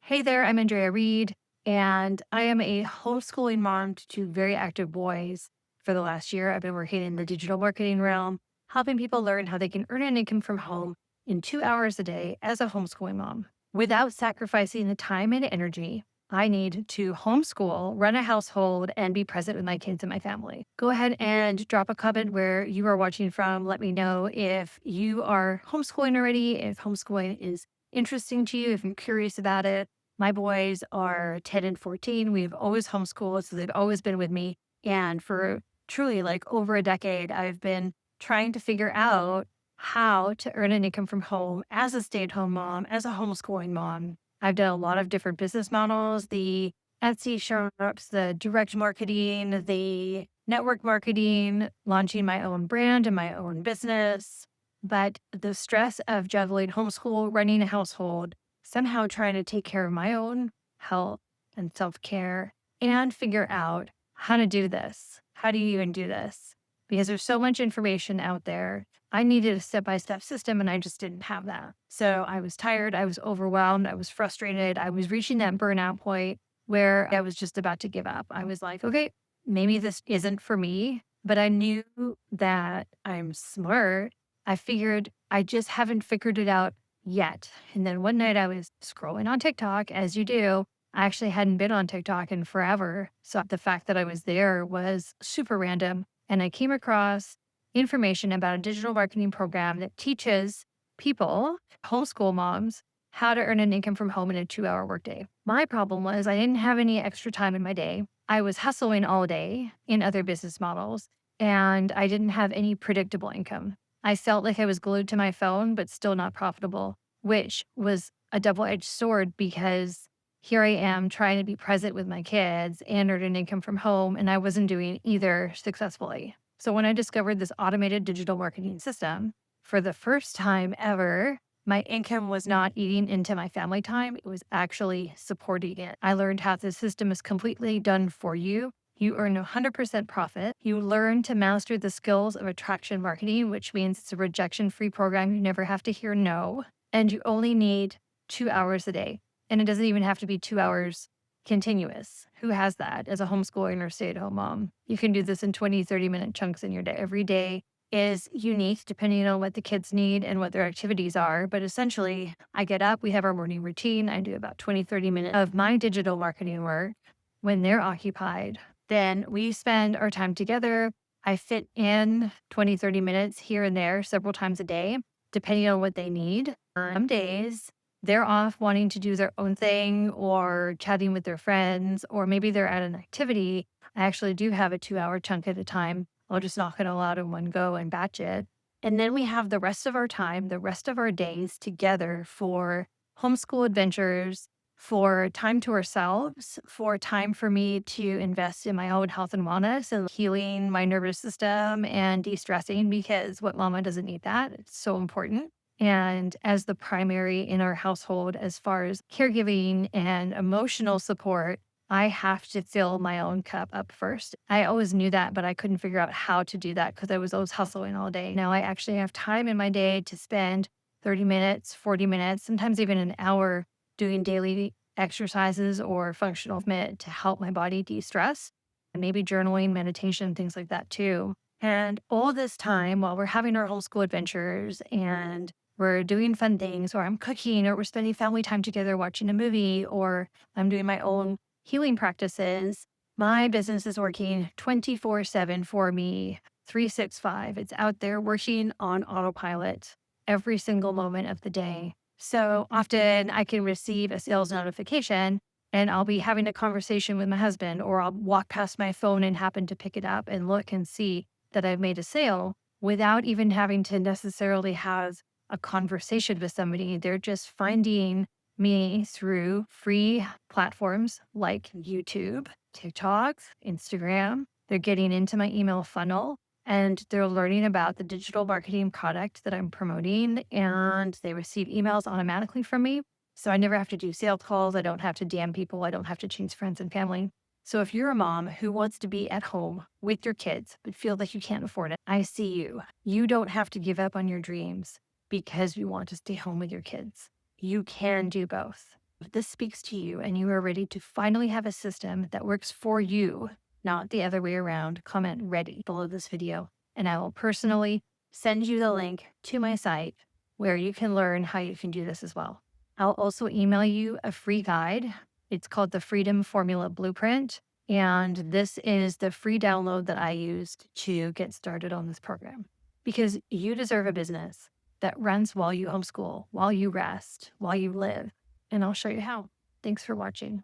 Hey there, I'm Andrea Reed, and I am a homeschooling mom to two very active boys. For the last year, I've been working in the digital marketing realm, helping people learn how they can earn an income from home in 2 hours a day as a homeschooling mom without sacrificing the time and energy I need to homeschool, run a household, and be present with my kids and my family. Go ahead and drop a comment where you are watching from. Let me know if you are homeschooling already, if homeschooling is interesting to you, if you're curious about it. My boys are 10 and 14. We've always homeschooled, so they've always been with me. And for truly like over a decade, I've been trying to figure out how to earn an income from home as a stay at home mom, as a homeschooling mom. I've done a lot of different business models, the Etsy shops, the direct marketing, the network marketing, launching my own brand and my own business. But the stress of juggling homeschool, running a household, somehow trying to take care of my own health and self care and figure out how to do this. How do you even do this? Because there's so much information out there. I needed a step by step system and I just didn't have that. So I was tired. I was overwhelmed. I was frustrated. I was reaching that burnout point where I was just about to give up. I was like, okay, maybe this isn't for me, but I knew that I'm smart. I figured I just haven't figured it out yet. And then one night I was scrolling on TikTok, as you do. I actually hadn't been on TikTok in forever. So the fact that I was there was super random. And I came across information about a digital marketing program that teaches people, homeschool moms, how to earn an income from home in a 2 hour workday. My problem was I didn't have any extra time in my day. I was hustling all day in other business models, and I didn't have any predictable income. I felt like I was glued to my phone, but still not profitable, which was a double edged sword because here I am trying to be present with my kids and earn an income from home, and I wasn't doing either successfully. So when I discovered this automated digital marketing system, for the first time ever, my income was not eating into my family time. It was actually supporting it. I learned how the system is completely done for you. You earn 100% profit. You learn to master the skills of attraction marketing, which means it's a rejection-free program. You never have to hear no. And you only need 2 hours a day. And it doesn't even have to be 2 hours continuous. Who has that as a homeschooling or stay-at-home mom? You can do this in 20, 30-minute chunks in your day. Every day is unique depending on what the kids need and what their activities are. But essentially, I get up, we have our morning routine. I do about 20, 30 minutes of my digital marketing work when they're occupied. Then we spend our time together. I fit in 20, 30 minutes here and there several times a day, depending on what they need. Some days they're off wanting to do their own thing or chatting with their friends, or maybe they're at an activity. I actually do have a 2 hour chunk at a time. I'll just knock it all out in one go and batch it. And then we have the rest of our time, the rest of our days together for homeschool adventures, for time to ourselves, for time for me to invest in my own health and wellness and healing my nervous system and de-stressing, because what mama doesn't need that? It's so important. And as the primary in our household, as far as caregiving and emotional support, I have to fill my own cup up first. I always knew that, but I couldn't figure out how to do that because I was always hustling all day. Now I actually have time in my day to spend 30 minutes, 40 minutes, sometimes even an hour doing daily exercises or functional movement to help my body de-stress, and maybe journaling, meditation, things like that too. And all this time while we're having our homeschool adventures and we're doing fun things, or I'm cooking, or we're spending family time together watching a movie, or I'm doing my own healing practices, my business is working 24/7 for me, 365. It's out there working on autopilot every single moment of the day. So often I can receive a sales notification and I'll be having a conversation with my husband, or I'll walk past my phone and happen to pick it up and look and see that I've made a sale without even having to necessarily have a conversation with somebody. They're just finding me through free platforms like YouTube, TikTok, Instagram. They're getting into my email funnel and they're learning about the digital marketing product that I'm promoting, and they receive emails automatically from me. So I never have to do sales calls. I don't have to DM people. I don't have to change friends and family. So if you're a mom who wants to be at home with your kids, but feel like you can't afford it, I see you. You don't have to give up on your dreams because you want to stay home with your kids. You can do both. If this speaks to you and you are ready to finally have a system that works for you, not the other way around, comment ready below this video, and I will personally send you the link to my site where you can learn how you can do this as well. I'll also email you a free guide. It's called the Freedom Formula Blueprint. And this is the free download that I used to get started on this program because you deserve a business that runs while you homeschool, while you rest, while you live. And I'll show you how. Thanks for watching.